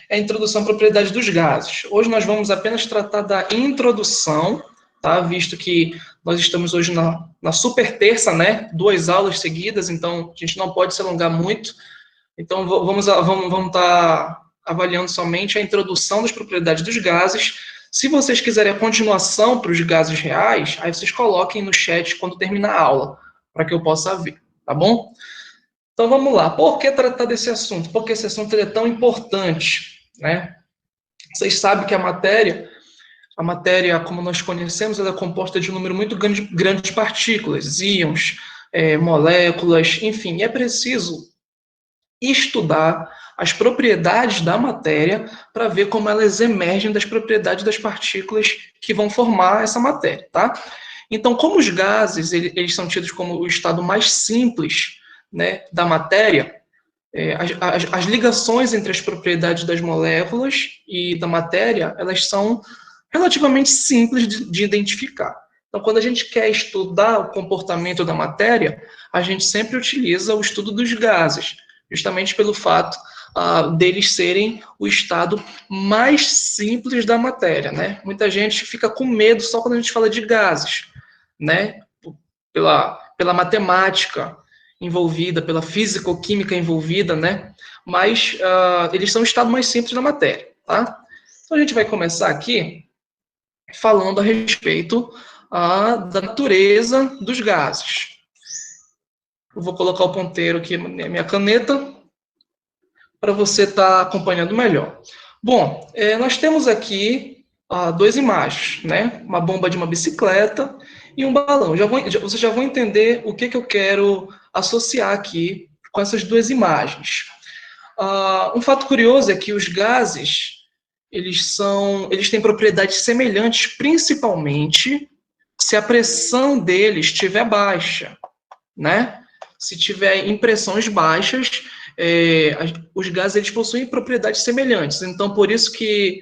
é a introdução à propriedade dos gases. Hoje nós vamos apenas tratar da introdução, tá? Visto que nós estamos hoje na super terça, né? 2 aulas seguidas, então a gente não pode se alongar muito. Então vamos estar avaliando somente a introdução das propriedades dos gases. Se vocês quiserem a continuação para os gases reais, aí vocês coloquem no chat quando terminar a aula, para que eu possa ver, tá bom? Então vamos lá. Por que tratar desse assunto? Porque esse assunto é tão importante, né? Vocês sabem que a matéria, como nós conhecemos, ela é composta de um número muito grande de partículas, íons, moléculas, enfim. E é preciso estudar as propriedades da matéria para ver como elas emergem das propriedades das partículas que vão formar essa matéria, tá? Então, como os gases, eles são tidos como o estado mais simples, né, da matéria, as ligações entre as propriedades das moléculas e da matéria, elas são relativamente simples de identificar. Então, quando a gente quer estudar o comportamento da matéria, a gente sempre utiliza o estudo dos gases, justamente pelo fato deles serem o estado mais simples da matéria, né? Muita gente fica com medo só quando a gente fala de gases, né? Pela matemática envolvida, pela físico-química envolvida, né? Mas eles são o estado mais simples da matéria, tá? Então a gente vai começar aqui falando a respeito da natureza dos gases. Eu vou colocar o ponteiro aqui na minha caneta para você estar acompanhando melhor. Bom, nós temos aqui 2 imagens, né? Uma bomba de uma bicicleta e um balão. Vocês já vão entender o que eu quero associar aqui com essas 2 imagens. Um fato curioso é que os gases, eles têm propriedades semelhantes, principalmente se a pressão deles estiver baixa, né? Se tiver em pressões baixas, os gases eles possuem propriedades semelhantes. Então, por isso que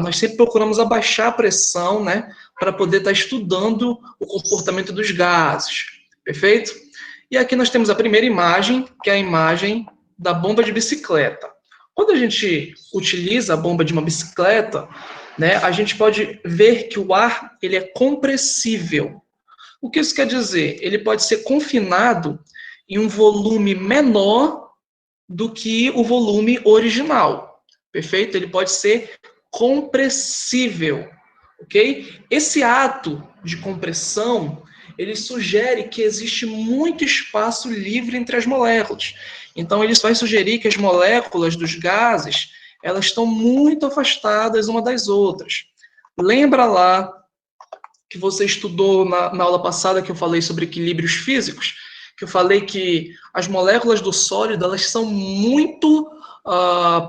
nós sempre procuramos abaixar a pressão, né, para poder estar estudando o comportamento dos gases, perfeito? E aqui nós temos a primeira imagem, que é a imagem da bomba de bicicleta. Quando a gente utiliza a bomba de uma bicicleta, né, a gente pode ver que o ar ele é compressível. O que isso quer dizer? Ele pode ser confinado em um volume menor do que o volume original, perfeito? Ele pode ser compressível, ok? Esse ato de compressão, ele sugere que existe muito espaço livre entre as moléculas. Então, ele vai sugerir que as moléculas dos gases, elas estão muito afastadas uma das outras. Lembra lá que você estudou na aula passada que eu falei sobre equilíbrios físicos, que eu falei que as moléculas do sólido elas são muito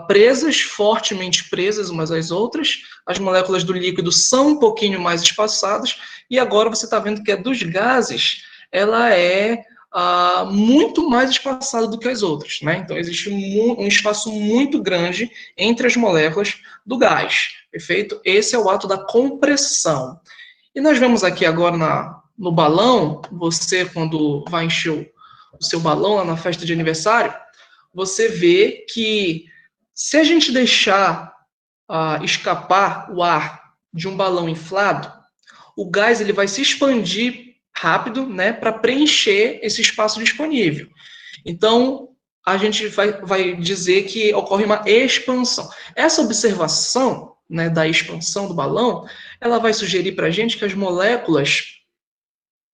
presas, fortemente presas umas às outras, as moléculas do líquido são um pouquinho mais espaçadas, e agora você está vendo que a dos gases ela é muito mais espaçada do que as outras, né? Então existe um espaço muito grande entre as moléculas do gás, perfeito? Esse é o ato da compressão. E nós vemos aqui agora no balão, você quando vai encher o seu balão lá na festa de aniversário, você vê que se a gente deixar escapar o ar de um balão inflado, o gás ele vai se expandir rápido, né, para preencher esse espaço disponível. Então, a gente vai dizer que ocorre uma expansão. Essa observação, né, da expansão do balão, ela vai sugerir para a gente que as moléculas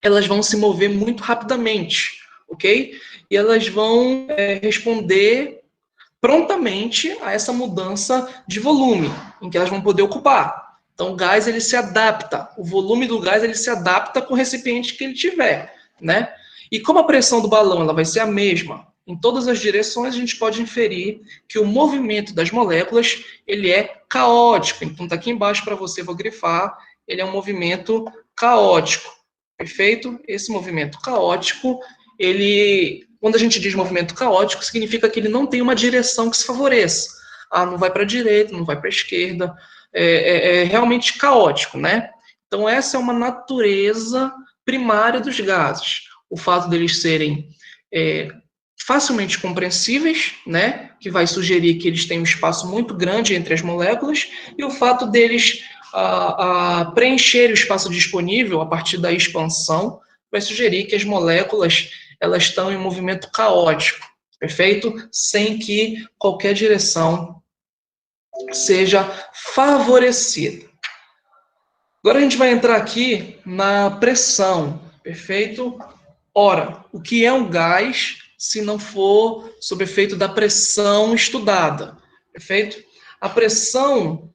elas vão se mover muito rapidamente, ok? E elas vão responder prontamente a essa mudança de volume, em que elas vão poder ocupar. Então, o gás ele se adapta, o volume do gás ele se adapta com o recipiente que ele tiver, né? E como a pressão do balão ela vai ser a mesma em todas as direções, a gente pode inferir que o movimento das moléculas ele é caótico. Então, está aqui embaixo para você, vou grifar, ele é um movimento caótico, perfeito? Esse movimento caótico, quando a gente diz movimento caótico, significa que ele não tem uma direção que se favoreça. Não vai para a direita, não vai para a esquerda, é realmente caótico, né? Então, essa é uma natureza primária dos gases. O fato deles serem facilmente compreensíveis, né, que vai sugerir que eles têm um espaço muito grande entre as moléculas, e o fato deles preencher o espaço disponível a partir da expansão vai sugerir que as moléculas elas estão em movimento caótico, perfeito? Sem que qualquer direção seja favorecida. Agora a gente vai entrar aqui na pressão, perfeito? Ora, o que é um gás se não for sob efeito da pressão estudada, perfeito? A pressão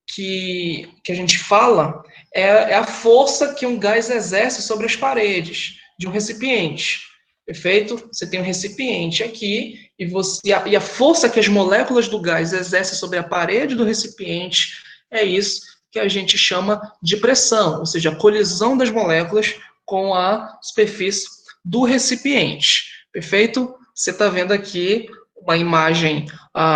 que a gente fala é a força que um gás exerce sobre as paredes de um recipiente, perfeito? Você tem um recipiente aqui e a força que as moléculas do gás exercem sobre a parede do recipiente é isso que a gente chama de pressão, ou seja, a colisão das moléculas com a superfície do recipiente, perfeito? Você está vendo aqui uma imagem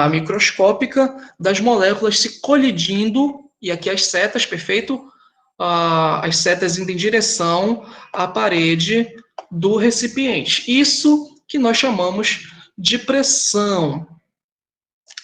microscópica das moléculas se colidindo, e aqui as setas, perfeito? As setas indo em direção à parede do recipiente. Isso que nós chamamos de pressão.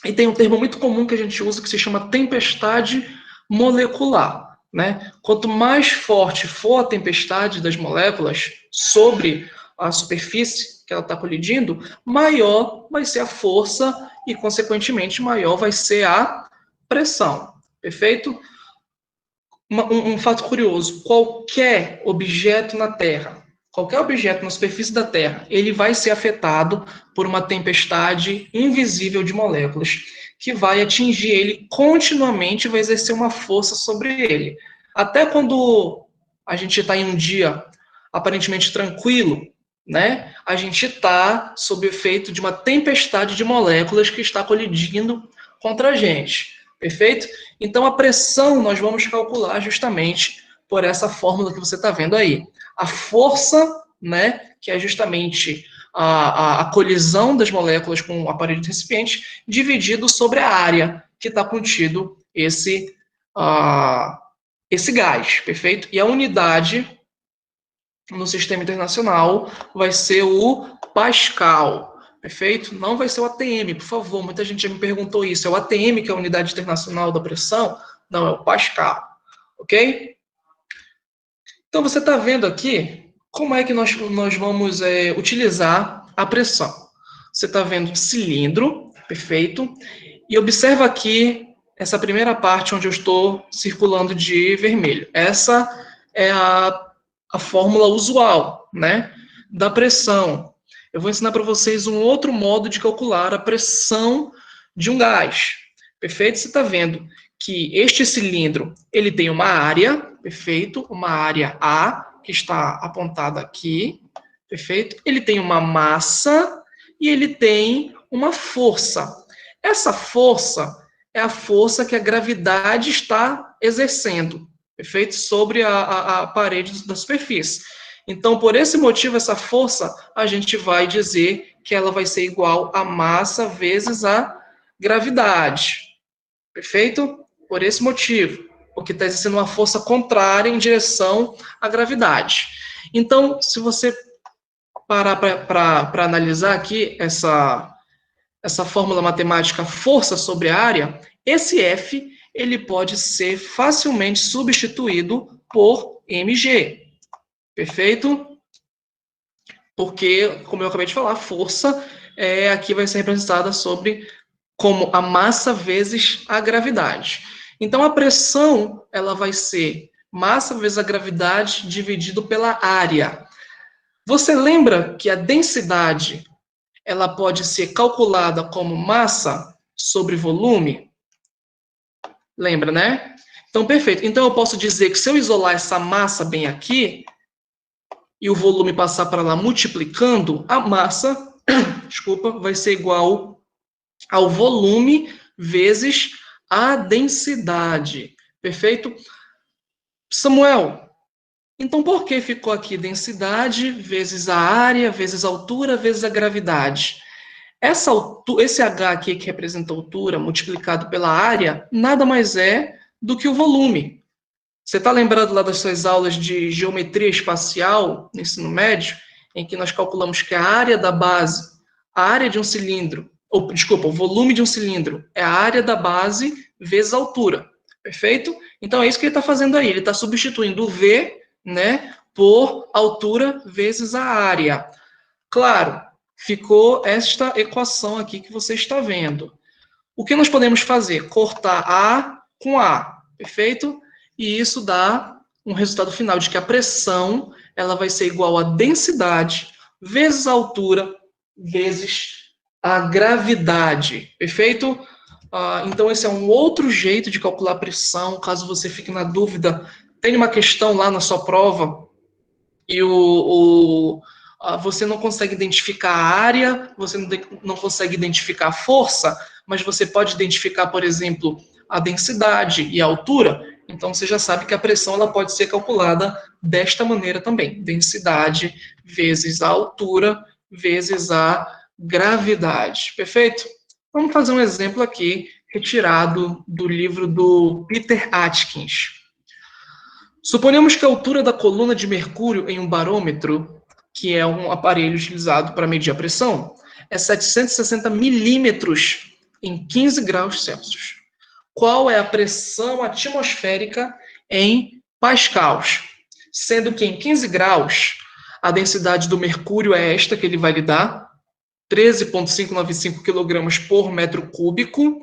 E tem um termo muito comum que a gente usa que se chama tempestade molecular, né? Quanto mais forte for a tempestade das moléculas sobre a superfície que ela está colidindo, maior vai ser a força e, consequentemente, maior vai ser a pressão. Perfeito? Um fato curioso: qualquer objeto na Terra, qualquer objeto na superfície da Terra, ele vai ser afetado por uma tempestade invisível de moléculas que vai atingir ele continuamente, vai exercer uma força sobre ele. Até quando a gente está em um dia aparentemente tranquilo, né? A gente está sob efeito de uma tempestade de moléculas que está colidindo contra a gente. Perfeito? Então, a pressão nós vamos calcular justamente por essa fórmula que você está vendo aí. A força, né, que é justamente a colisão das moléculas com o aparelho de recipiente, dividido sobre a área que está contido esse gás, perfeito? E a unidade no sistema internacional vai ser o Pascal, perfeito? Não vai ser o ATM, por favor, muita gente já me perguntou isso. É o ATM que é a unidade internacional da pressão? Não, é o Pascal, ok? Então você está vendo aqui como é que nós vamos utilizar a pressão. Você está vendo um cilindro, perfeito? E observa aqui essa primeira parte onde eu estou circulando de vermelho. Essa é a fórmula usual, né, da pressão. Eu vou ensinar para vocês um outro modo de calcular a pressão de um gás. Perfeito? Você está vendo que este cilindro ele tem uma área, perfeito? Uma área A, que está apontada aqui, perfeito? Ele tem uma massa e ele tem uma força. Essa força é a força que a gravidade está exercendo, perfeito? Sobre a parede da superfície. Então, por esse motivo, essa força, a gente vai dizer que ela vai ser igual a massa vezes a gravidade. Perfeito? Por esse motivo, porque está exercendo uma força contrária em direção à gravidade. Então, se você parar para analisar aqui essa fórmula matemática força sobre área, esse F ele pode ser facilmente substituído por mg. Perfeito? Porque, como eu acabei de falar, força aqui vai ser representada como a massa vezes a gravidade. Então, a pressão ela vai ser massa vezes a gravidade dividido pela área. Você lembra que a densidade ela pode ser calculada como massa sobre volume? Lembra, né? Então, perfeito. Então, eu posso dizer que se eu isolar essa massa bem aqui, e o volume passar para lá multiplicando, a massa, desculpa, vai ser igual ao volume vezes a densidade. Perfeito? Samuel, então por que ficou aqui densidade vezes a área, vezes a altura, vezes a gravidade? Esse H aqui que representa a altura multiplicado pela área, nada mais é do que o volume. Você está lembrado lá das suas aulas de geometria espacial no ensino médio, em que nós calculamos que a área da base, a área de um cilindro, ou, desculpa, o volume de um cilindro é a área da base vezes a altura, perfeito? Então é isso que ele está fazendo aí, ele está substituindo o V, né, por altura vezes a área. Claro, ficou esta equação aqui que você está vendo. O que nós podemos fazer? Cortar A com A, perfeito? E isso dá um resultado final de que a pressão ela vai ser igual a densidade vezes a altura vezes a gravidade, perfeito? Então esse é um outro jeito de calcular a pressão, caso você fique na dúvida. Tem uma questão lá na sua prova e você não consegue identificar a área, você não consegue identificar a força, mas você pode identificar, por exemplo, a densidade e a altura. Então você já sabe que a pressão ela pode ser calculada desta maneira também: densidade vezes a altura vezes a gravidade. Perfeito? Vamos fazer um exemplo aqui retirado do livro do Peter Atkins. Suponhamos que a altura da coluna de mercúrio em um barômetro, que é um aparelho utilizado para medir a pressão, é 760 milímetros em 15 graus Celsius. Qual é a pressão atmosférica em pascals? Sendo que em 15 graus, a densidade do mercúrio é esta que ele vai lhe dar, 13,595 kg por metro cúbico,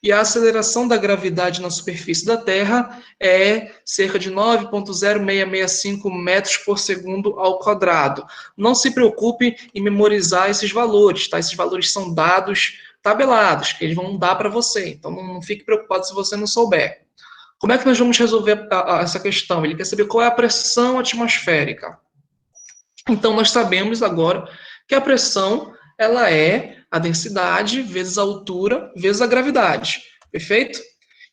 e a aceleração da gravidade na superfície da Terra é cerca de 9,0665 metros por segundo ao quadrado. Não se preocupe em memorizar esses valores, tá? Esses valores são dados tabelados, que eles vão dar para você. Então não fique preocupado se você não souber. Como é que nós vamos resolver essa questão? Ele quer saber qual é a pressão atmosférica. Então nós sabemos agora que a pressão ela é a densidade vezes a altura vezes a gravidade, perfeito?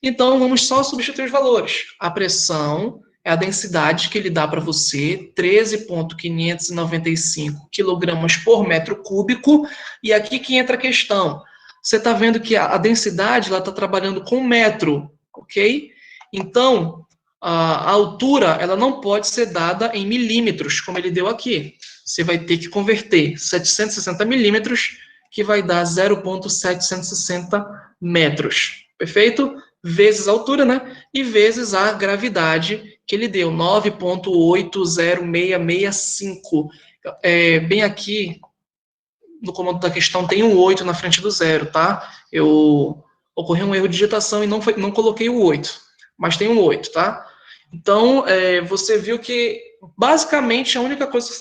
Então vamos só substituir os valores. A pressão é a densidade que ele dá para você, 13,595 kg por metro cúbico, e aqui que entra a questão. Você está vendo que a densidade está trabalhando com metro, ok? Então, a altura ela não pode ser dada em milímetros, como ele deu aqui. Você vai ter que converter 760 milímetros, que vai dar 0,760 metros. Perfeito? Vezes a altura, né? E vezes a gravidade, que ele deu, 9,80665. Bem aqui, no comando da questão, tem um 8 na frente do zero, tá? Ocorreu um erro de digitação e não coloquei o 8, mas tem um 8, tá? Então, você viu que, basicamente, a única coisa que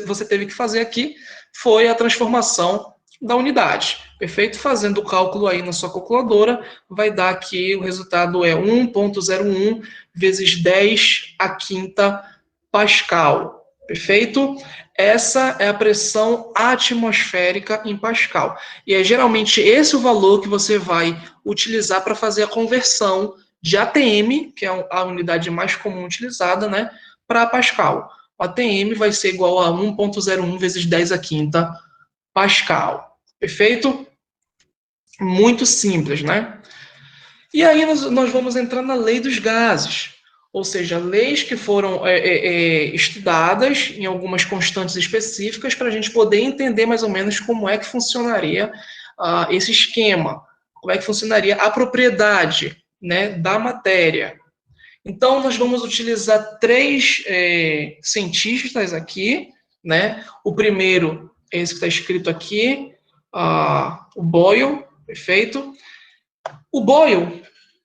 você teve que fazer aqui foi a transformação da unidade, perfeito? Fazendo o cálculo aí na sua calculadora, vai dar que o resultado é 1,01 vezes 10 a quinta Pascal, perfeito? Essa é a pressão atmosférica em Pascal. E é geralmente esse o valor que você vai utilizar para fazer a conversão de ATM, que é a unidade mais comum utilizada, né, para Pascal. O ATM vai ser igual a 1,01 vezes 10 a quinta Pascal. Perfeito? Muito simples, né? E aí nós vamos entrar na lei dos gases, ou seja, leis que foram estudadas em algumas constantes específicas para a gente poder entender mais ou menos como é que funcionaria esse esquema, como é que funcionaria a propriedade, né, da matéria. Então, nós vamos utilizar três cientistas aqui, né? O primeiro é esse que está escrito aqui, o Boyle, perfeito? O Boyle,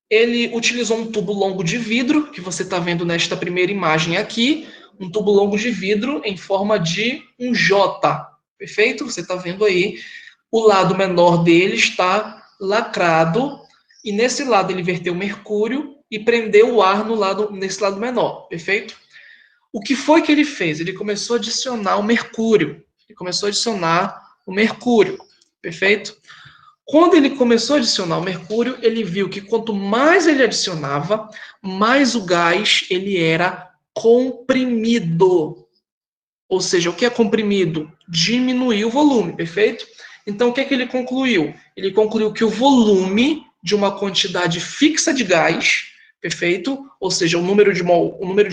ele utilizou um tubo longo de vidro, que você está vendo nesta primeira imagem aqui, um tubo longo de vidro em forma de um J, perfeito? Você está vendo aí, o lado menor dele está lacrado, e nesse lado ele verteu mercúrio e prendeu o ar nesse lado menor, perfeito? O que foi que ele fez? Ele começou a adicionar o mercúrio, perfeito? Quando ele começou a adicionar o mercúrio, ele viu que quanto mais ele adicionava, mais o gás ele era comprimido. Ou seja, o que é comprimido? Diminuiu o volume, perfeito? Então, o que é que ele concluiu? Ele concluiu que o volume de uma quantidade fixa de gás, perfeito? Ou seja, o número de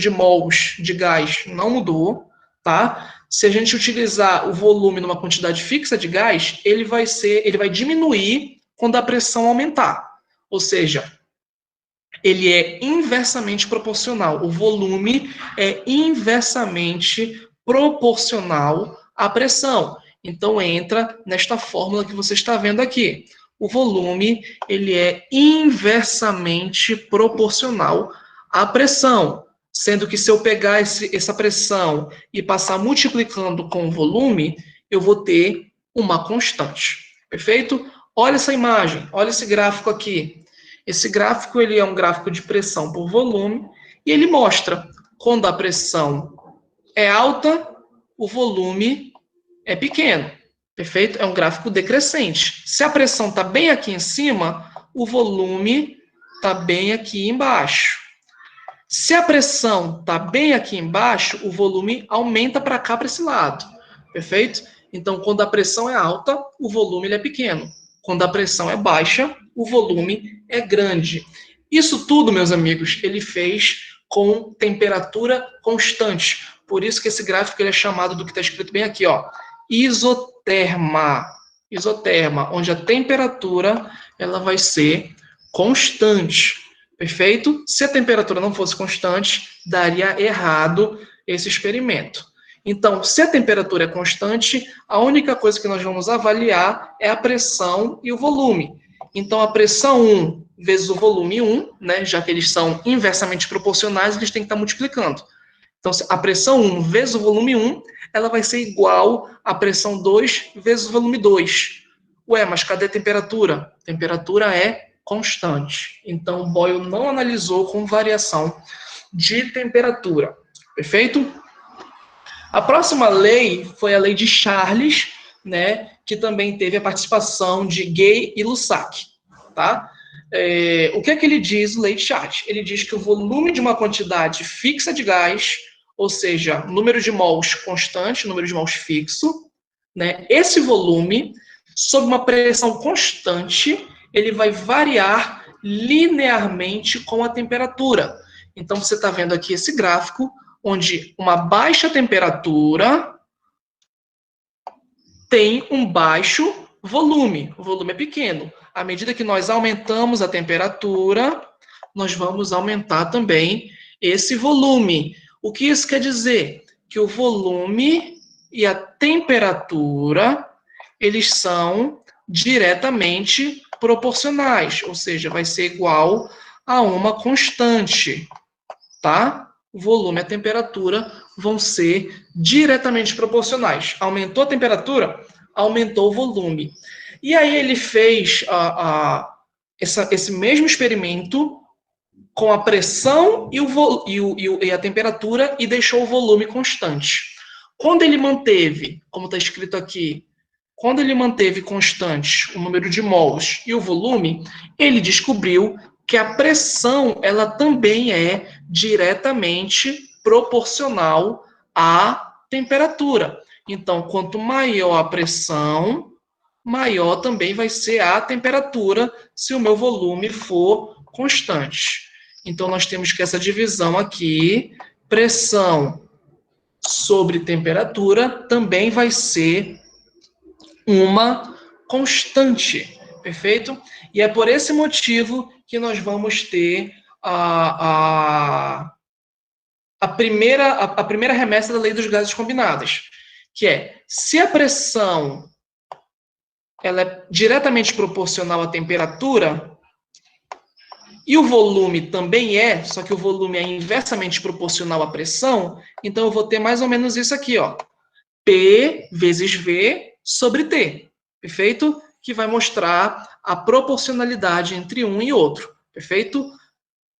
mols de gás não mudou, tá? Se a gente utilizar o volume numa quantidade fixa de gás, ele vai diminuir quando a pressão aumentar. Ou seja, ele é inversamente proporcional. O volume é inversamente proporcional à pressão. Então entra nesta fórmula que você está vendo aqui. O volume ele é inversamente proporcional à pressão, sendo que se eu pegar essa pressão e passar multiplicando com o volume, eu vou ter uma constante. Perfeito? Olha essa imagem, olha esse gráfico aqui. Esse gráfico ele é um gráfico de pressão por volume e ele mostra quando a pressão é alta, o volume é pequeno. Perfeito? É um gráfico decrescente. Se a pressão está bem aqui em cima, o volume está bem aqui embaixo. Se a pressão está bem aqui embaixo, o volume aumenta para cá, para esse lado. Perfeito? Então, quando a pressão é alta, o volume ele é pequeno. Quando a pressão é baixa, o volume é grande. Isso tudo, meus amigos, ele fez com temperatura constante. Por isso que esse gráfico ele é chamado do que está escrito bem aqui, ó, isoterma. Isoterma, onde a temperatura ela vai ser constante. Perfeito? Se a temperatura não fosse constante, daria errado esse experimento. Então, se a temperatura é constante, a única coisa que nós vamos avaliar é a pressão e o volume. Então, a pressão 1 vezes o volume 1, né, já que eles são inversamente proporcionais, eles têm que estar multiplicando. Então, a pressão 1 vezes o volume 1, ela vai ser igual à pressão 2 vezes o volume 2. Ué, mas cadê a temperatura? A temperatura é constante. Então, Boyle não analisou com variação de temperatura. Perfeito? A próxima lei foi a lei de Charles, né, que também teve a participação de Gay e Lussac. Tá? O que é que ele diz, lei de Charles? Ele diz que o volume de uma quantidade fixa de gás, ou seja, número de mols constante, número de mols fixo, né, esse volume, sob uma pressão constante, ele vai variar linearmente com a temperatura. Então, você está vendo aqui esse gráfico, onde uma baixa temperatura tem um baixo volume. O volume é pequeno. À medida que nós aumentamos a temperatura, nós vamos aumentar também esse volume. O que isso quer dizer? Que o volume e a temperatura, eles são diretamente proporcionais, ou seja, vai ser igual a uma constante, tá? O volume e a temperatura vão ser diretamente proporcionais. Aumentou a temperatura, aumentou o volume. E aí ele fez esse mesmo experimento com a pressão e a temperatura e deixou o volume constante. Quando ele manteve, como está escrito aqui, quando ele manteve constante o número de mols e o volume, ele descobriu que a pressão ela também é diretamente proporcional à temperatura. Então, quanto maior a pressão, maior também vai ser a temperatura se o meu volume for constante. Então, nós temos que essa divisão aqui, pressão sobre temperatura, também vai ser uma constante, perfeito? E é por esse motivo que nós vamos ter a primeira remessa da lei dos gases combinados, que é, se a pressão ela é diretamente proporcional à temperatura, e o volume também é, só que o volume é inversamente proporcional à pressão, então eu vou ter mais ou menos isso aqui, ó. P vezes V sobre T, perfeito? Que vai mostrar a proporcionalidade entre um e outro, perfeito?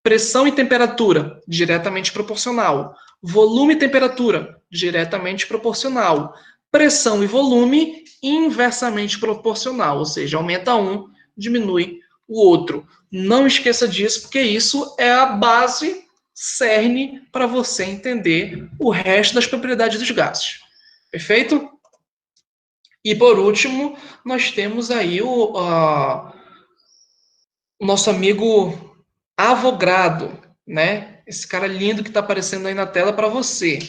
Pressão e temperatura, diretamente proporcional. Volume e temperatura, diretamente proporcional. Pressão e volume, inversamente proporcional, ou seja, aumenta um, diminui o outro. Não esqueça disso, porque isso é a base cerne para você entender o resto das propriedades dos gases. Perfeito? E por último, nós temos aí o nosso amigo Avogadro, né? Esse cara lindo que está aparecendo aí na tela para você.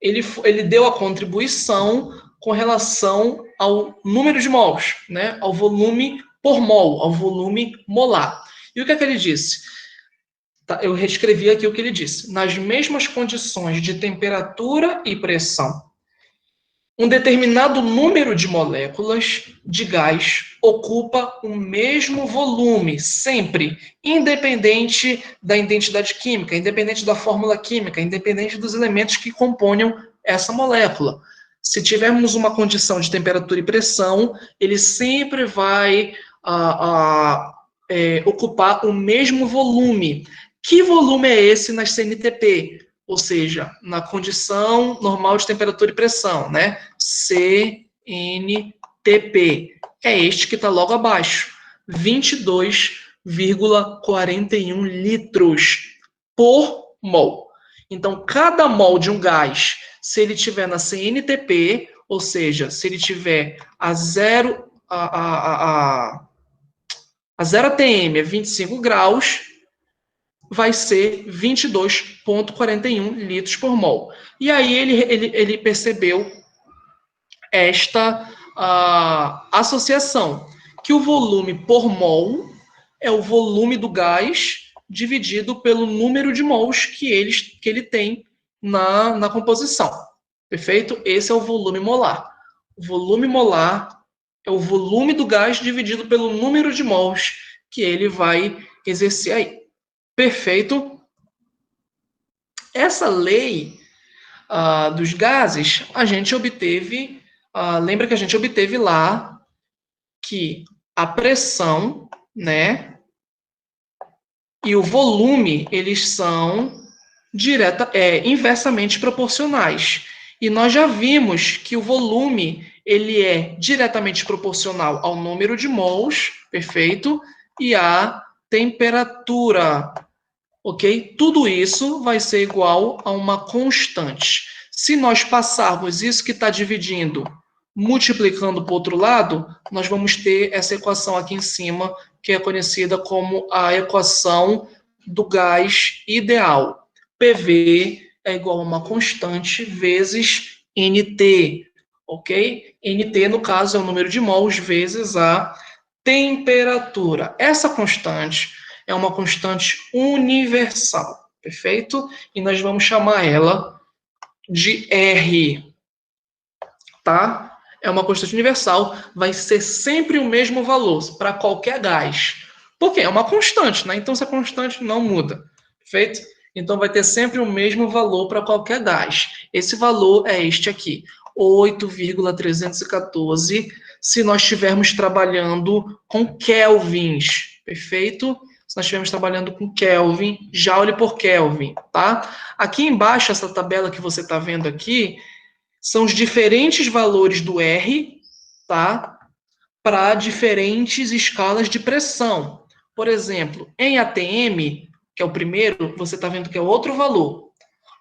ele deu a contribuição com relação ao número de mols, né? Ao volume por mol, ao volume molar. E o que é que ele disse? Tá, eu reescrevi aqui o que ele disse. Nas mesmas condições de temperatura e pressão, um determinado número de moléculas de gás ocupa o mesmo volume, sempre, independente da identidade química, independente da fórmula química, independente dos elementos que componham essa molécula. Se tivermos uma condição de temperatura e pressão, ele sempre vai ocupar o mesmo volume. Que volume é esse nas CNTP? Ou seja, na condição normal de temperatura e pressão, né? CNTP. É este que está logo abaixo. 22,41 litros por mol. Então, cada mol de um gás, se ele tiver na CNTP, ou seja, se ele tiver a 0 atm, a 25 graus, vai ser 22,41 litros por mol. E aí ele percebeu esta associação, que o volume por mol é o volume do gás dividido pelo número de mols que ele tem na composição. Perfeito? Esse é o volume molar. O volume molar é o volume do gás dividido pelo número de mols que ele vai exercer aí. Perfeito? Essa lei dos gases, a gente obteve, lembra que a gente obteve lá que a pressão, né, e o volume, eles são inversamente proporcionais. E nós já vimos que o volume, ele é diretamente proporcional ao número de mols, perfeito, e à temperatura. Ok? Tudo isso vai ser igual a uma constante. Se nós passarmos isso que está dividindo, multiplicando para o outro lado, nós vamos ter essa equação aqui em cima, que é conhecida como a equação do gás ideal. PV é igual a uma constante vezes NT, ok? NT, no caso, é o número de mols vezes a temperatura. Essa constante é uma constante universal, perfeito? E nós vamos chamar ela de R, tá? É uma constante universal, vai ser sempre o mesmo valor para qualquer gás. Por quê? É uma constante, né? Então essa constante não muda, perfeito? Então vai ter sempre o mesmo valor para qualquer gás. Esse valor é este aqui, 8,314, se nós estivermos trabalhando com kelvins, perfeito? Se nós estivermos trabalhando com Kelvin, Joule por Kelvin, tá? Aqui embaixo, essa tabela que você está vendo aqui, são os diferentes valores do R, tá? Para diferentes escalas de pressão. Por exemplo, em ATM, que é o primeiro, você está vendo que é outro valor.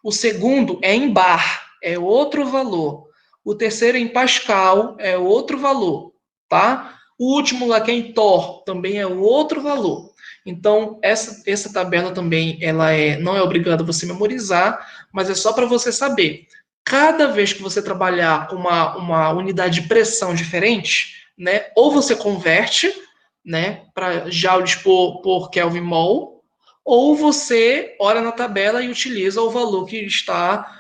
O segundo é em bar, é outro valor. O terceiro em Pascal é outro valor, tá? O último lá que é em Torr também é outro valor. Então, essa tabela também não é obrigada você memorizar, mas é só para você saber. Cada vez que você trabalhar com uma unidade de pressão diferente, né, ou você converte, né, para joules por Kelvin mol, ou você olha na tabela e utiliza o valor que está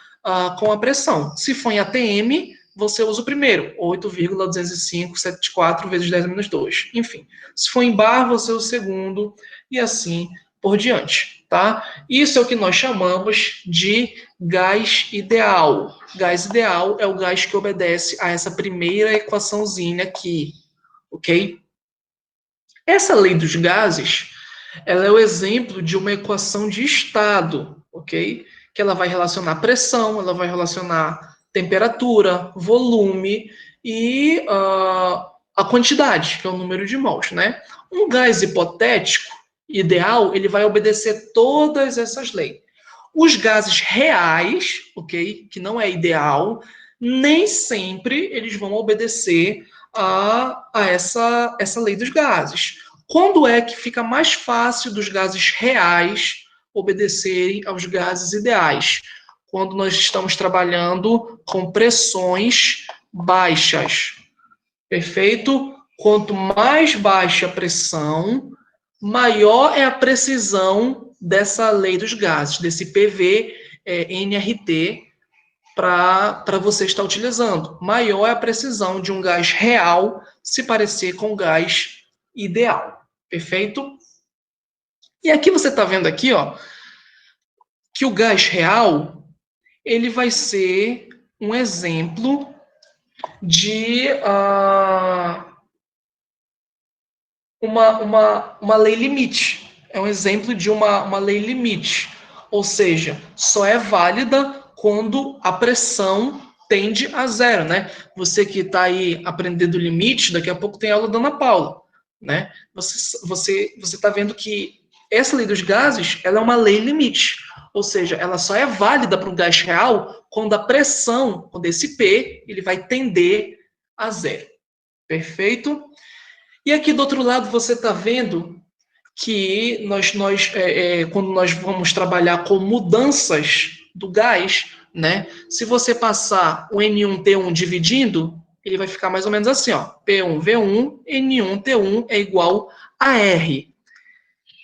com a pressão. Se for em ATM, você usa o primeiro, 8,20574 vezes 10 menos 2. Enfim, se for em bar, você usa o segundo, e assim por diante, tá? Isso é o que nós chamamos de gás ideal. Gás ideal é o gás que obedece a essa primeira equaçãozinha aqui, ok? Essa lei dos gases, ela é o exemplo de uma equação de estado, ok? Que ela vai relacionar pressão, ela vai relacionar temperatura, volume e a quantidade, que é o número de mols, né? Um gás hipotético, ideal, ele vai obedecer todas essas leis. Os gases reais, ok? Que não é ideal, nem sempre eles vão obedecer a essa lei dos gases. Quando é que fica mais fácil dos gases reais obedecerem aos gases ideais? quando nós estamos trabalhando com pressões baixas. Perfeito? Quanto mais baixa a pressão, maior é a precisão dessa lei dos gases, desse PV-NRT, para você estar utilizando. Maior é a precisão de um gás real se parecer com o gás ideal. Perfeito? E aqui você está vendo aqui, ó, que o gás real ele vai ser um exemplo de uma lei limite. É um exemplo de uma lei limite. Ou seja, só é válida quando a pressão tende a zero, né? Você que está aí aprendendo limite, daqui a pouco tem aula da Ana Paula, né? Você está vendo que essa lei dos gases, ela é uma lei limite. Ou seja, ela só é válida para um gás real quando a pressão, quando esse P, ele vai tender a zero. Perfeito? E aqui do outro lado você está vendo que quando nós vamos trabalhar com mudanças do gás, né? Se você passar o N1T1 dividindo, ele vai ficar mais ou menos assim, ó. P1V1, N1T1 é igual a R.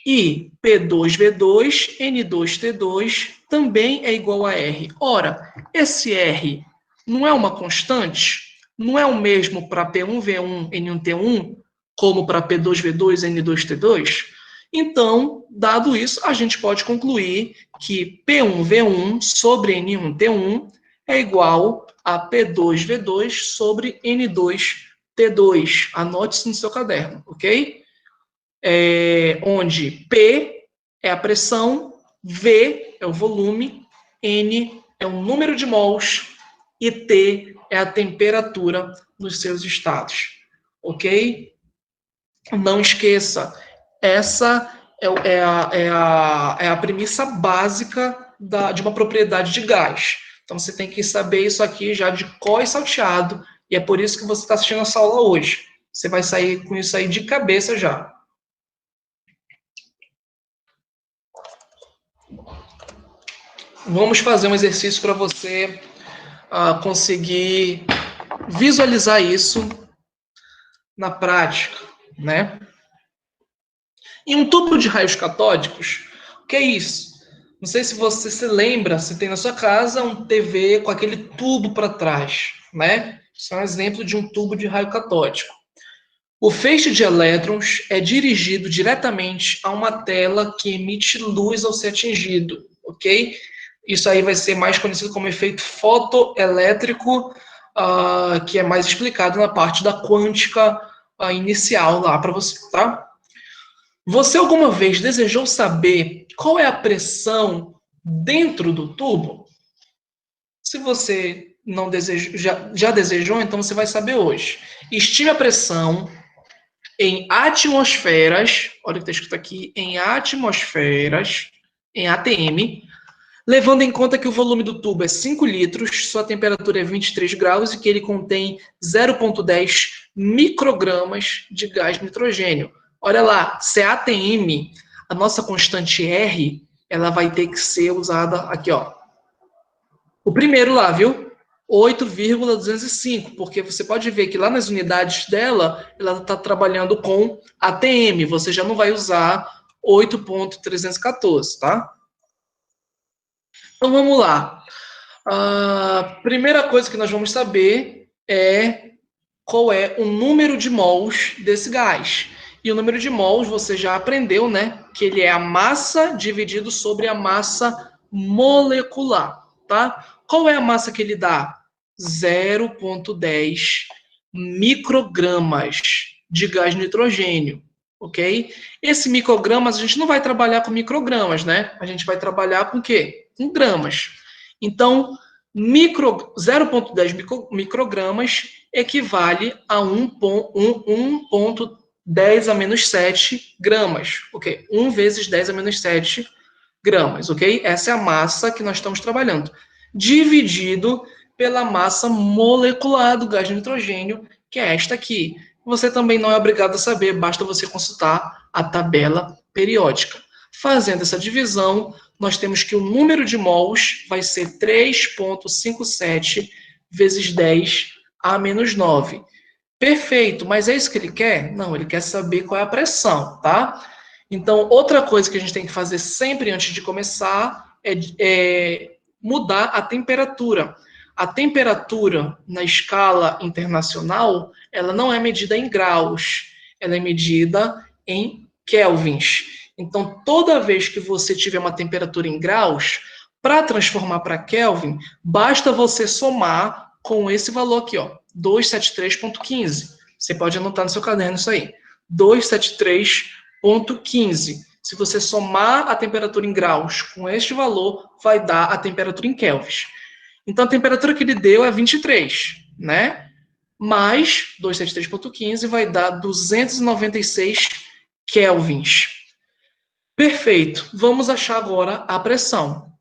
E P2V2, N2T2 também é igual a R. Ora, esse R não é uma constante? Não é o mesmo para P1V1, N1T1, como para P2V2, N2T2? Então, dado isso, a gente pode concluir que P1V1 sobre N1T1 é igual a P2V2 sobre N2T2. Anote isso no seu caderno, ok? Onde P é a pressão, V é o volume, N é o número de mols e T é a temperatura nos seus estados. Ok? Não esqueça, essa é a premissa básica de uma propriedade de gás. Então você tem que saber isso aqui já de cor e salteado, e é por isso que você está assistindo essa aula hoje. Você vai sair com isso aí de cabeça já. Vamos fazer um exercício para você conseguir visualizar isso na prática, né? Em um tubo de raios catódicos, o que é isso? Não sei se você se lembra, se tem na sua casa um TV com aquele tubo para trás, né? Isso é um exemplo de um tubo de raio catódico. O feixe de elétrons é dirigido diretamente a uma tela que emite luz ao ser atingido, ok? Isso aí vai ser mais conhecido como efeito fotoelétrico, que é mais explicado na parte da quântica inicial lá para você, tá? Você alguma vez desejou saber qual é a pressão dentro do tubo? Se você não desejou, já desejou, então você vai saber hoje. Estime a pressão em atmosferas, olha o que está escrito aqui, em atmosferas, em ATM, levando em conta que o volume do tubo é 5 litros, sua temperatura é 23 graus e que ele contém 0,10 microgramas de gás nitrogênio. Olha lá, se é ATM, a nossa constante R, ela vai ter que ser usada aqui, ó. O primeiro lá, viu? 8,205, porque você pode ver que lá nas unidades dela, ela está trabalhando com ATM, você já não vai usar 8,314, tá? Então vamos lá. A primeira coisa que nós vamos saber é qual é o número de mols desse gás. E o número de mols você já aprendeu, né? Que ele é a massa dividido sobre a massa molecular, tá? Qual é a massa que ele dá? 0,10 microgramas de gás nitrogênio, ok? Esse microgramas, a gente não vai trabalhar com microgramas, né? A gente vai trabalhar com o quê? Com gramas. Então, 0,10 microgramas equivale a 1,10 a menos 7 gramas. Ok? 1 vezes 10 a menos 7 gramas. Ok? Essa é a massa que nós estamos trabalhando. Dividido pela massa molecular do gás de nitrogênio, que é esta aqui. Você também não é obrigado a saber, basta você consultar a tabela periódica. Fazendo essa divisão, nós temos que o número de mols vai ser 3,57 vezes 10 a menos 9. Perfeito, mas é isso que ele quer? Não, ele quer saber qual é a pressão, tá? Então, outra coisa que a gente tem que fazer sempre antes de começar é mudar a temperatura. A temperatura na escala internacional, ela não é medida em graus, ela é medida em kelvins. Então, toda vez que você tiver uma temperatura em graus, para transformar para Kelvin, basta você somar com esse valor aqui, ó, 273,15. Você pode anotar no seu caderno isso aí. 273,15. Se você somar a temperatura em graus com este valor, vai dar a temperatura em kelvins. Então, a temperatura que ele deu é 23, né? Mais 273,15 vai dar 296 kelvins. Perfeito. Vamos achar agora a pressão.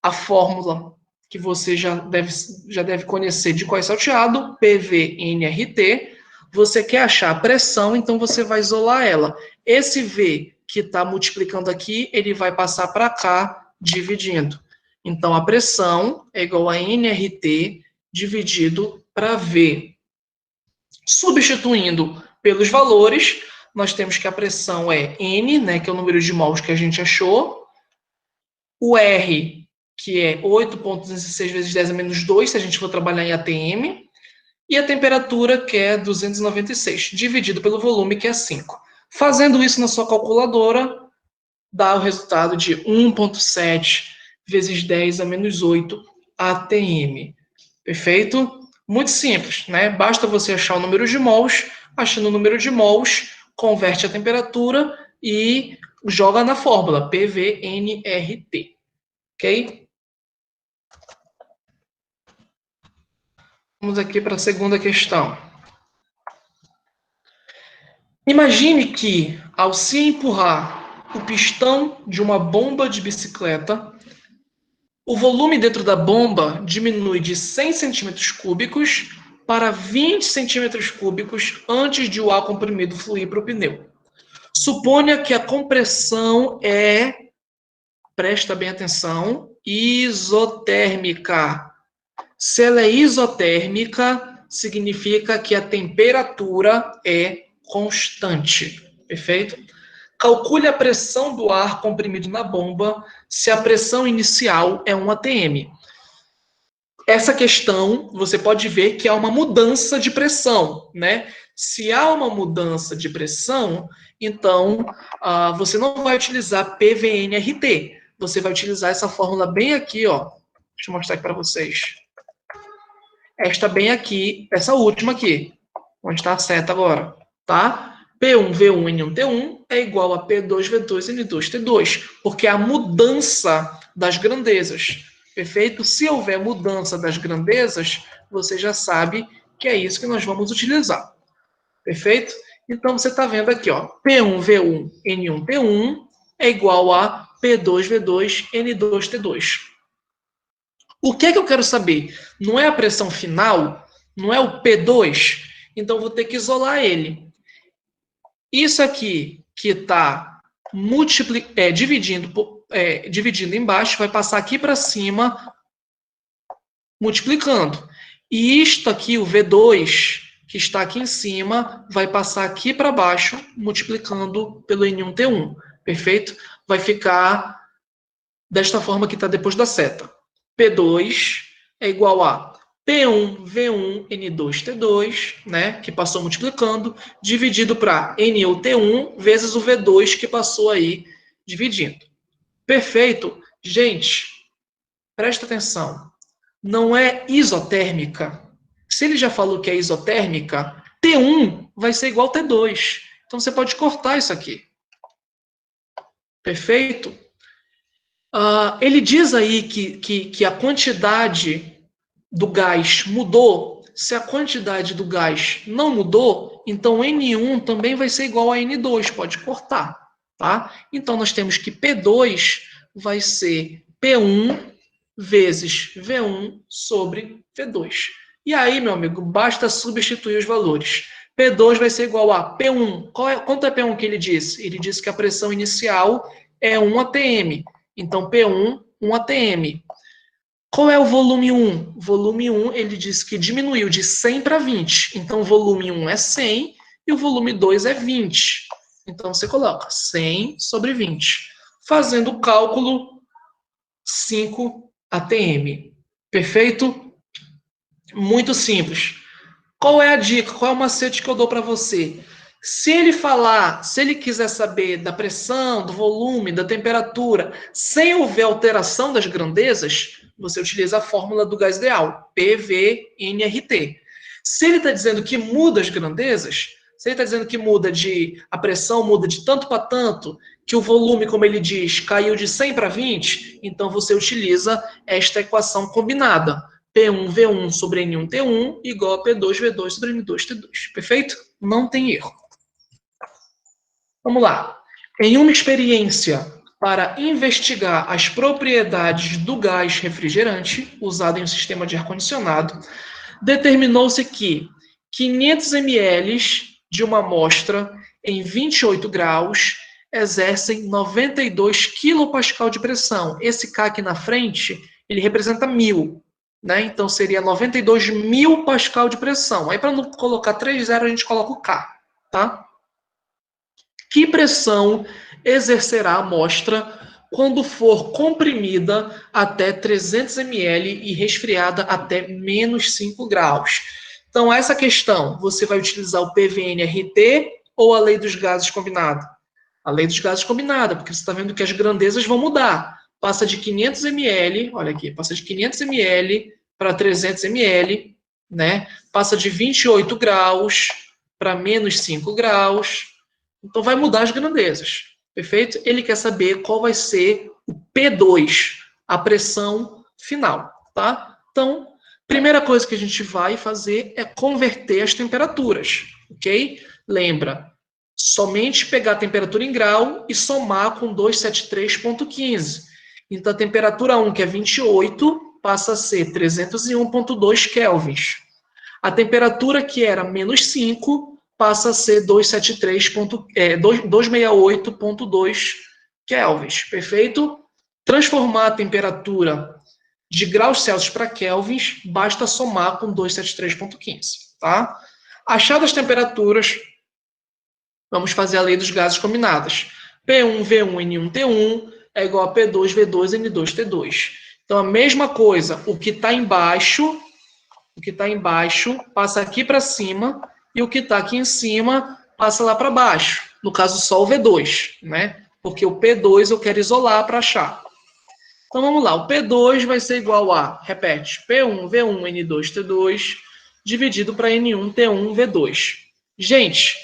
A fórmula que você já deve conhecer de cobre salteado, PV/nRT. Você quer achar a pressão, então você vai isolar ela. Esse V que está multiplicando aqui, ele vai passar para cá, dividindo. Então, a pressão é igual a nRT dividido para V. Substituindo pelos valores, nós temos que a pressão é N, né, que é o número de mols que a gente achou, o R, que é 8,16 vezes 10 a menos 2, se a gente for trabalhar em ATM, e a temperatura, que é 296, dividido pelo volume, que é 5. Fazendo isso na sua calculadora, dá o resultado de 1,7 vezes 10 a menos 8 ATM. Perfeito? Muito simples, né? Basta você achar o número de mols, achando o número de mols, converte a temperatura e joga na fórmula PV/nRT. Ok? Vamos aqui para a segunda questão. Imagine que, ao se empurrar o pistão de uma bomba de bicicleta, o volume dentro da bomba diminui de 100 centímetros cúbicos para 20 centímetros cúbicos antes de o ar comprimido fluir para o pneu. Suponha que a compressão é, presta bem atenção, isotérmica. Se ela é isotérmica, significa que a temperatura é constante. Perfeito? Calcule a pressão do ar comprimido na bomba se a pressão inicial é 1 atm. Essa questão, você pode ver que há uma mudança de pressão, né? Se há uma mudança de pressão, então você não vai utilizar PV/nRT. Você vai utilizar essa fórmula bem aqui, ó. Deixa eu mostrar aqui para vocês. Esta bem aqui, essa última aqui, onde está a seta agora, tá? P1V1N1T1 é igual a P2V2N2T2, porque é a mudança das grandezas, perfeito? Se houver mudança das grandezas, você já sabe que é isso que nós vamos utilizar, perfeito? Então, você está vendo aqui, ó, P1V1N1T1 é igual a P2V2N2T2. O que é que eu quero saber? Não é a pressão final? Não é o P2? Então, vou ter que isolar ele. Isso aqui que está dividindo embaixo, vai passar aqui para cima, multiplicando. E isto aqui, o V2, que está aqui em cima, vai passar aqui para baixo, multiplicando pelo N1T1. Perfeito? Vai ficar desta forma que está depois da seta. P2 é igual a P1V1N2T2, né, que passou multiplicando, dividido para NUT1 vezes o V2 que passou aí dividindo. Perfeito? Gente, presta atenção. Não é isotérmica. Se ele já falou que é isotérmica, T1 vai ser igual a T2. Então você pode cortar isso aqui. Perfeito? Ele diz aí que a quantidade do gás mudou. Se a quantidade do gás não mudou, então N1 também vai ser igual a N2, pode cortar, tá? Então nós temos que P2 vai ser P1 vezes V1 sobre V2. E aí, meu amigo, basta substituir os valores. P2 vai ser igual a P1. Quanto é P1 que ele disse? Ele disse que a pressão inicial é 1 atm. Então, P1, 1 atm. Qual é o volume 1? O volume 1, ele diz que diminuiu de 100 para 20. Então, o volume 1 é 100 e o volume 2 é 20. Então, você coloca 100 sobre 20. Fazendo o cálculo, 5 atm. Perfeito? Muito simples. Qual é a dica? Qual é o macete que eu dou para você? Se ele quiser saber da pressão, do volume, da temperatura, sem houver alteração das grandezas, você utiliza a fórmula do gás ideal, PV-nRT. Se ele está dizendo que muda as grandezas, se ele está dizendo que a pressão muda de tanto para tanto, que o volume, como ele diz, caiu de 100 para 20, então você utiliza esta equação combinada. P1V1 sobre N1T1 igual a P2V2 sobre N2T2. Perfeito? Não tem erro. Vamos lá. Em uma experiência para investigar as propriedades do gás refrigerante usado em um sistema de ar-condicionado, determinou-se que 500 ml de uma amostra em 28 graus exercem 92 kPa de pressão. Esse K aqui na frente, ele representa 1000. Né? Então, seria 92.000 pascal de pressão. Aí, para não colocar 3 zeros, a gente coloca o K. Tá? Que pressão exercerá a amostra quando for comprimida até 300 ml e resfriada até menos 5 graus? Então, essa questão, você vai utilizar o PVNRT ou a lei dos gases combinada? A lei dos gases combinada, porque você está vendo que as grandezas vão mudar. Passa de 500 ml, olha aqui, passa de 500 ml para 300 ml, né? Passa de 28 graus para menos 5 graus. Então, vai mudar as grandezas, perfeito? Ele quer saber qual vai ser o P2, a pressão final, tá? Então, primeira coisa que a gente vai fazer é converter as temperaturas, ok? Lembra, somente pegar a temperatura em grau e somar com 273,15. Então, a temperatura 1, que é 28, passa a ser 301,2 kelvins. A temperatura que era menos 5 passa a ser 268,2 kelvins, perfeito? Transformar a temperatura de graus Celsius para kelvins, basta somar com 273,15, tá? Achadas as temperaturas, vamos fazer a lei dos gases combinadas. P1V1N1T1 é igual a P2V2N2T2. Então, a mesma coisa, o que está embaixo passa aqui para cima e o que está aqui em cima passa lá para baixo. No caso, só o V2, né? Porque o P2 eu quero isolar para achar. Então, vamos lá. O P2 vai ser igual a, repete, P1V1N2T2 dividido para N1T1V2. Gente,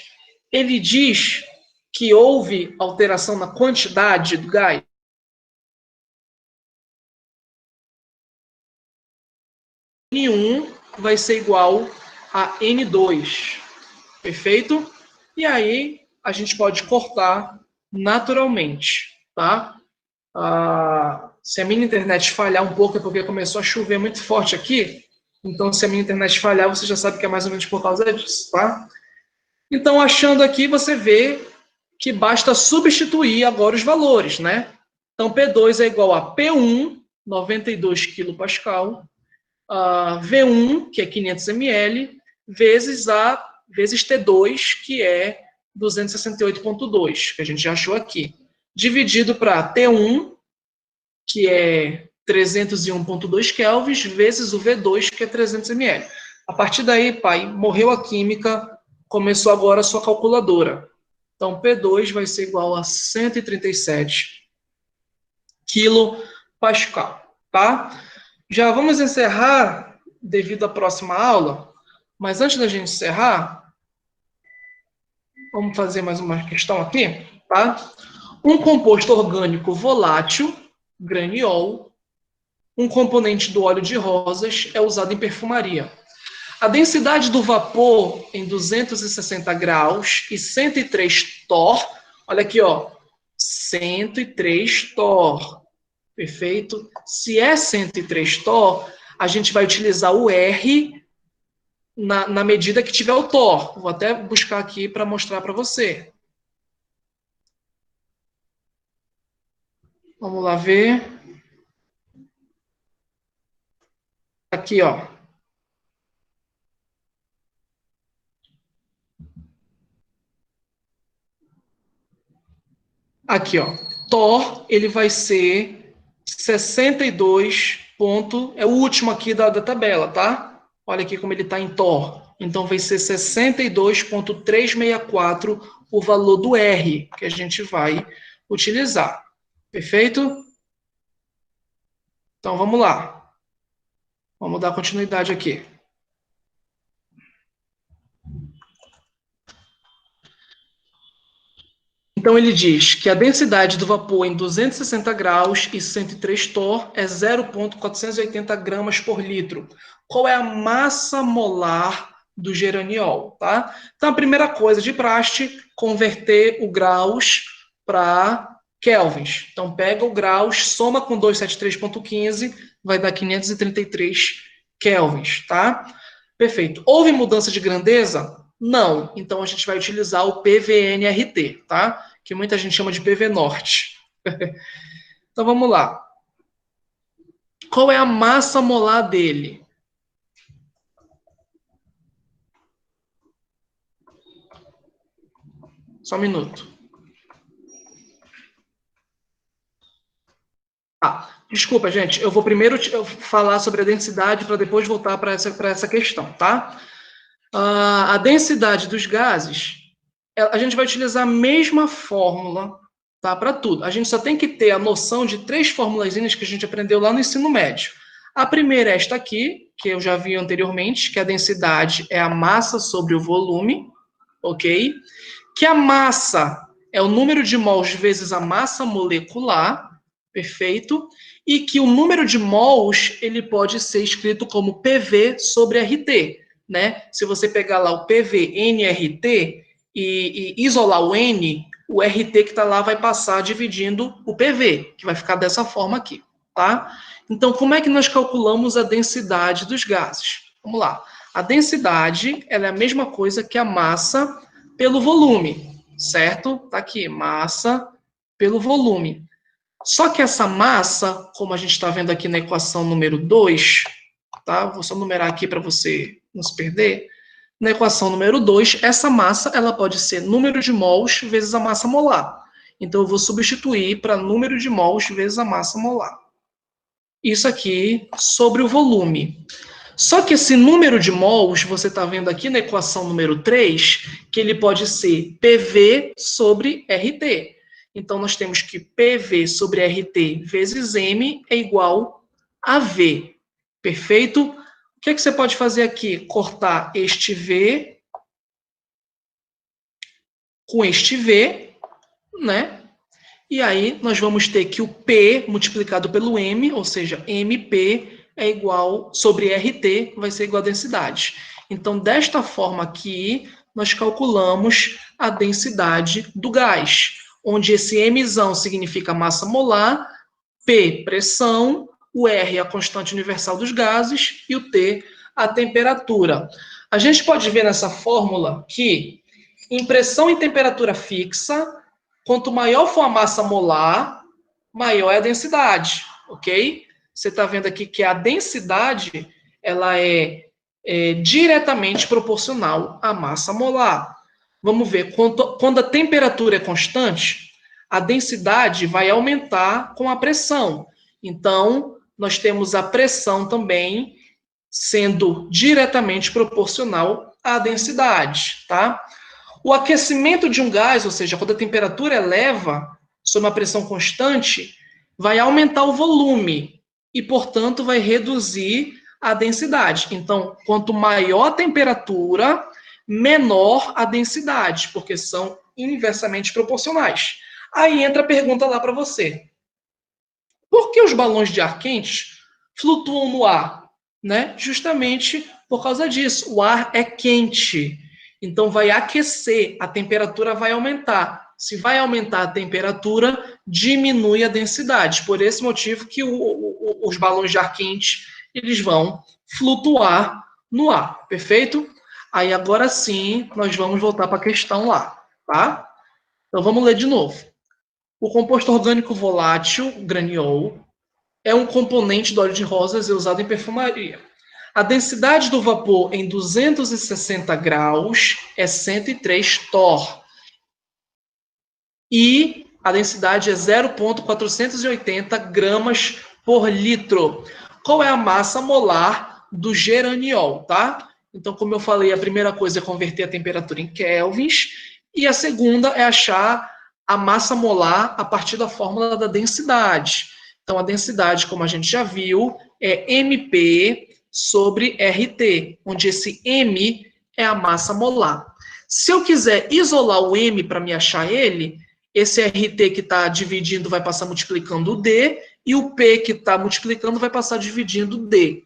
ele diz que houve alteração na quantidade do gás. N1 vai ser igual a N2. Perfeito? E aí, a gente pode cortar naturalmente, tá? Se a minha internet falhar um pouco, é porque começou a chover muito forte aqui. Então, se a minha internet falhar, você já sabe que é mais ou menos por causa disso, tá? Então, achando aqui, você vê que basta substituir agora os valores, né? Então, P2 é igual a P1, 92 kPa, V1, que é 500 ml, vezes T2, que é 268,2, que a gente já achou aqui. Dividido para T1, que é 301,2 kelvins, vezes o V2, que é 300 ml. A partir daí, pai, morreu a química, começou agora a sua calculadora. Então, P2 vai ser igual a 137 kPa, tá? Já vamos encerrar devido à próxima aula, mas antes da gente encerrar, vamos fazer mais uma questão aqui, tá? Um composto orgânico volátil, graniol, um componente do óleo de rosas, é usado em perfumaria. A densidade do vapor em 260 graus e 103 torr, olha aqui, ó, 103 torr, perfeito? Se é 103 torr, a gente vai utilizar o R na medida que tiver o torr. Vou até buscar aqui para mostrar para você. Vamos lá ver. Aqui, ó. Aqui, ó. Thor, ele vai ser 62 ponto, é o último aqui da tabela, tá? Olha aqui como ele está em Thor. Então vai ser 62,364 o valor do R que a gente vai utilizar. Perfeito? Então vamos lá. Vamos dar continuidade aqui. Então ele diz que a densidade do vapor em 260 graus e 103 torr é 0,480 gramas por litro. Qual é a massa molar do geraniol, tá? Então a primeira coisa de praxe, converter o graus para kelvins. Então pega o graus, soma com 273,15, vai dar 533 kelvins, tá? Perfeito. Houve mudança de grandeza? Não. Então a gente vai utilizar o PVNRT, tá? Que muita gente chama de PV Norte. Então vamos lá. Qual é a massa molar dele? Só um minuto. Desculpa, gente. Eu vou primeiro falar sobre a densidade para depois voltar para essa questão, tá? A densidade dos gases, a gente vai utilizar a mesma fórmula, tá? Para tudo. A gente só tem que ter a noção de 3 formulazinhas que a gente aprendeu lá no ensino médio. A primeira é esta aqui, que eu já vi anteriormente, que a densidade é a massa sobre o volume, ok? Que a massa é o número de mols vezes a massa molecular, perfeito? E que o número de mols, ele pode ser escrito como PV sobre RT, né? Se você pegar lá o PV NRT e isolar o N, o RT que está lá vai passar dividindo o PV, que vai ficar dessa forma aqui, tá? Então, como é que nós calculamos a densidade dos gases? Vamos lá. A densidade, ela é a mesma coisa que a massa pelo volume, certo? Tá aqui, massa pelo volume. Só que essa massa, como a gente está vendo aqui na equação número 2, tá? Vou só numerar aqui para você não se perder. Na equação número 2, essa massa ela pode ser número de mols vezes a massa molar. Então, eu vou substituir para número de mols vezes a massa molar. Isso aqui sobre o volume. Só que esse número de mols, você está vendo aqui na equação número 3, que ele pode ser PV sobre RT. Então, nós temos que PV sobre RT vezes M é igual a V. Perfeito? O que você pode fazer aqui? Cortar este V com este V, né? E aí, nós vamos ter que o P multiplicado pelo M, ou seja, MP é igual, sobre RT, vai ser igual a densidade. Então, desta forma aqui, nós calculamos a densidade do gás, onde esse Mzão significa massa molar, P, pressão, o R é a constante universal dos gases e o T, a temperatura. A gente pode ver nessa fórmula que em pressão e temperatura fixa, quanto maior for a massa molar, maior é a densidade, ok? Você está vendo aqui que a densidade ela é diretamente proporcional à massa molar. Vamos ver, quando a temperatura é constante, a densidade vai aumentar com a pressão. Então, nós temos a pressão também sendo diretamente proporcional à densidade, tá? O aquecimento de um gás, ou seja, quando a temperatura eleva sob uma pressão constante, vai aumentar o volume e, portanto, vai reduzir a densidade. Então, quanto maior a temperatura, menor a densidade, porque são inversamente proporcionais. Aí entra a pergunta lá para você. Por que os balões de ar quente flutuam no ar? Né? Justamente por causa disso. O ar é quente. Então vai aquecer, a temperatura vai aumentar. Se vai aumentar a temperatura, diminui a densidade. Por esse motivo que os balões de ar quente eles vão flutuar no ar, perfeito? Aí agora sim nós vamos voltar para a questão lá, tá? Então vamos ler de novo. O composto orgânico volátil, graniol, é um componente do óleo de rosas usado em perfumaria. A densidade do vapor em 260 graus é 103 torr. E a densidade é 0,480 gramas por litro. Qual é a massa molar do geraniol, tá? Então, como eu falei, a primeira coisa é converter a temperatura em kelvins e a segunda é achar a massa molar a partir da fórmula da densidade. Então, a densidade, como a gente já viu, é MP sobre RT, onde esse M é a massa molar. Se eu quiser isolar o M para me achar ele, esse RT que está dividindo vai passar multiplicando o D, e o P que está multiplicando vai passar dividindo o D.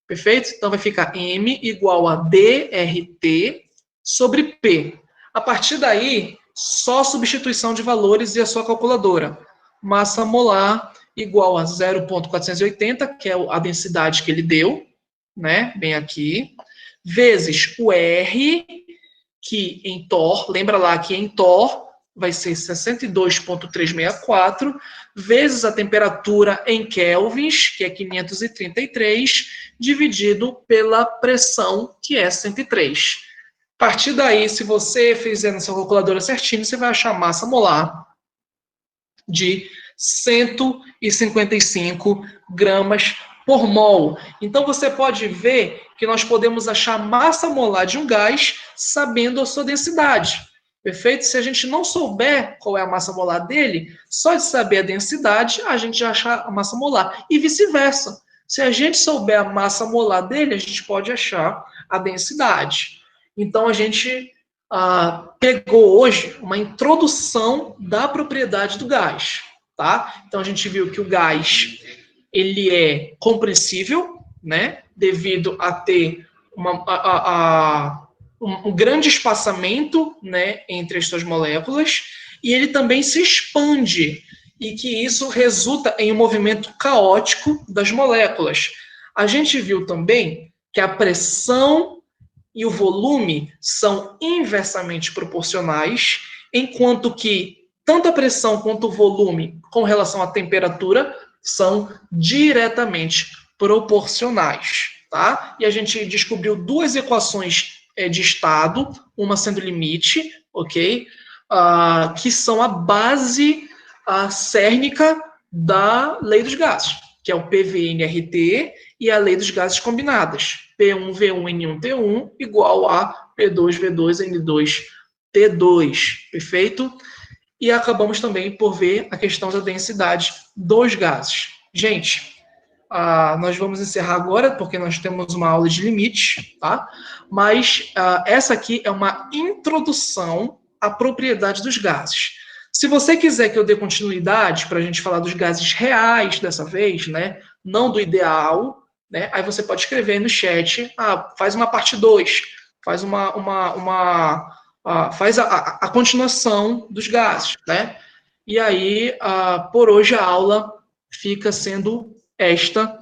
Perfeito? Então vai ficar M igual a DRT sobre P. A partir daí, só substituição de valores e a sua calculadora. Massa molar igual a 0,480, que é a densidade que ele deu, né? Bem aqui, vezes o R, que em torr, lembra lá que em torr vai ser 62,364, vezes a temperatura em kelvins, que é 533, dividido pela pressão, que é 103. A partir daí, se você fizer na sua calculadora certinho, você vai achar a massa molar de 155 gramas por mol. Então, você pode ver que nós podemos achar a massa molar de um gás sabendo a sua densidade. Perfeito? Se a gente não souber qual é a massa molar dele, só de saber a densidade, a gente já acha a massa molar. E vice-versa. Se a gente souber a massa molar dele, a gente pode achar a densidade. Então, a gente pegou hoje uma introdução da propriedade do gás. Tá? Então, a gente viu que o gás ele é compressível, né? Devido a ter um grande espaçamento, né, entre as suas moléculas, e ele também se expande, e que isso resulta em um movimento caótico das moléculas. A gente viu também que a pressão e o volume são inversamente proporcionais, enquanto que tanto a pressão quanto o volume com relação à temperatura são diretamente proporcionais, tá? E a gente descobriu duas equações de estado, uma sendo limite, ok? Que são a base cérnica da lei dos gases, que é o PV-nRT e a lei dos gases combinadas. P1V1N1T1 igual a P2V2N2T2. Perfeito? E acabamos também por ver a questão da densidade dos gases. Gente, nós vamos encerrar agora, porque nós temos uma aula de limite, tá? Mas essa aqui é uma introdução à propriedade dos gases. Se você quiser que eu dê continuidade para a gente falar dos gases reais dessa vez, né? Não do ideal, né? Aí você pode escrever no chat, faz uma parte 2, faz faz a continuação dos gases, né? E aí, por hoje a aula fica sendo esta,